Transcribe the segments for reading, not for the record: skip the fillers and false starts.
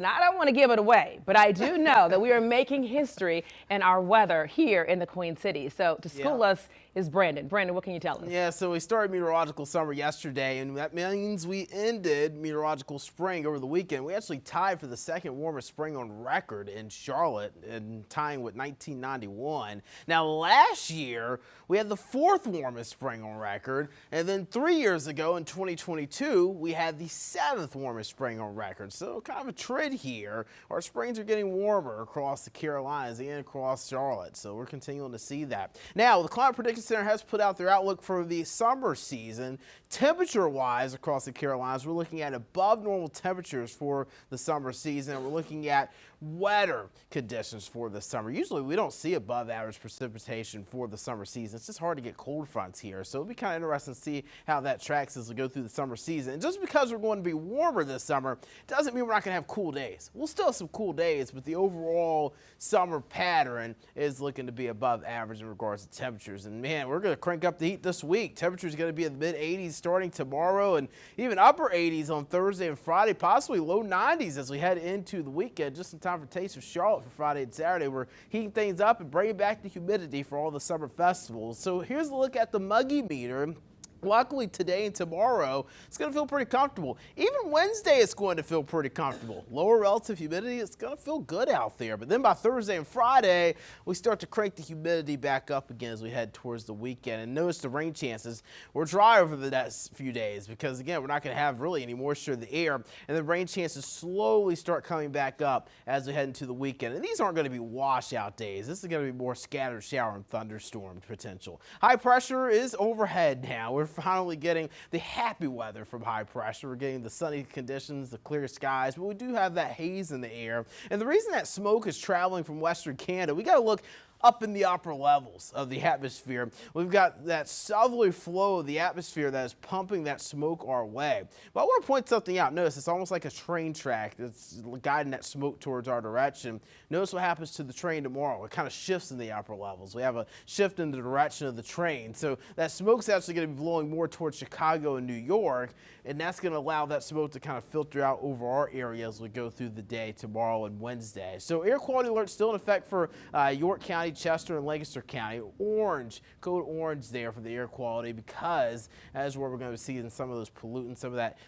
Now, I don't want to give it away, but I do know that we are making history in our weather here in the Queen City. So to school us is Brandon. Brandon, what can you tell us? Yeah, so we started meteorological summer yesterday, and that means we ended meteorological spring over the weekend. We actually tied for the second warmest spring on record in Charlotte, and tying with 1991. Now, last year, we had the fourth warmest spring on record, and then 3 years ago in 2022, we had the seventh warmest spring on record. So kind of a trend here. Our springs are getting warmer across the Carolinas and across Charlotte, so we're continuing to see that. Now, the Climate Prediction Center has put out their outlook for the summer season. Temperature-wise across the Carolinas, we're looking at above normal temperatures for the summer season. We're looking at wetter conditions for the summer. Usually we don't see above average precipitation for the summer season. It's just hard to get cold fronts here. So it'll be kind of interesting to see how that tracks as we go through the summer season. And just because we're going to be warmer this summer doesn't mean we're not going to have cool days. We'll still have some cool days, but the overall summer pattern is looking to be above average in regards to temperatures. And man, we're going to crank up the heat this week. Temperatures going to be in the mid 80s starting tomorrow, and even upper 80s on Thursday and Friday, possibly low 90s as we head into the weekend. Just in time for Taste of Charlotte for Friday and Saturday. We're heating things up and bringing back the humidity for all the summer festivals. So here's a look at the Muggy meter. Luckily, today and tomorrow, it's going to feel pretty comfortable. Even Wednesday, it's going to feel pretty comfortable. Lower relative humidity, it's going to feel good out there. But then by Thursday and Friday, we start to crank the humidity back up again as we head towards the weekend. And notice the rain chances were dry over the next few days because, again, we're not going to have really any moisture in the air. And the rain chances slowly start coming back up as we head into the weekend. And these aren't going to be washout days. This is going to be more scattered shower and thunderstorm potential. High pressure is overhead now. We're finally getting the happy weather from high pressure. We're getting the sunny conditions, the clear skies, but we do have that haze in the air. And the reason that smoke is traveling from western Canada, we got to look up in the upper levels of the atmosphere. We've got that southerly flow of the atmosphere that is pumping that smoke our way. But I want to point something out. Notice it's almost like a train track that's guiding that smoke towards our direction. Notice what happens to the train tomorrow. It kind of shifts in the upper levels. We have a shift in the direction of the train. So that smoke's actually going to be blowing more towards Chicago and New York, and that's going to allow that smoke to kind of filter out over our area as we go through the day tomorrow and Wednesday. So air quality alert still in effect for York County, Chester, and Lancaster County. Orange, code orange there for the air quality because that's where we're going to be seeing some of those pollutants, some of that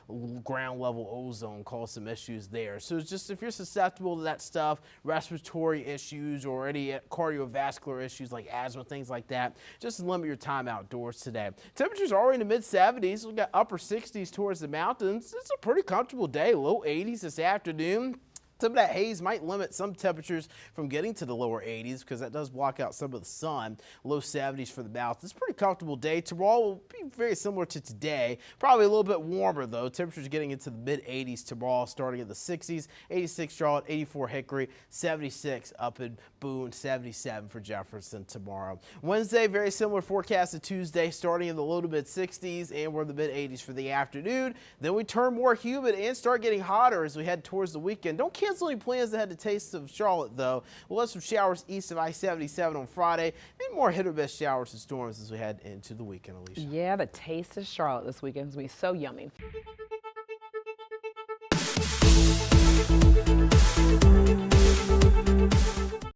ground level ozone cause some issues there. So it's just if you're susceptible to that stuff, respiratory issues or any cardiovascular issues like asthma, things like that, just limit your time outdoors today. Temperatures are in the mid 70s. We've got upper 60s towards the mountains. It's a pretty comfortable day, low 80s this afternoon. Some of that haze might limit some temperatures from getting to the lower 80s because that does block out some of the sun. Low 70s for the mountains. It's a pretty comfortable day. Tomorrow will be very similar to today. Probably a little bit warmer though. Temperatures getting into the mid 80s tomorrow, starting in the 60s. 86 Charlotte, 84 Hickory, 76 up in Boone, 77 for Jefferson tomorrow. Wednesday, very similar forecast to Tuesday, starting in the low to mid 60s, and we're in the mid 80s for the afternoon. Then we turn more humid and start getting hotter as we head towards the weekend. Don't cancel any plans to head to Taste of Charlotte, though. We'll have some showers east of I-77 on Friday, and more hit-or-miss showers and storms as we head into the weekend, Alicia. Yeah, the Taste of Charlotte this weekend is going to be so yummy.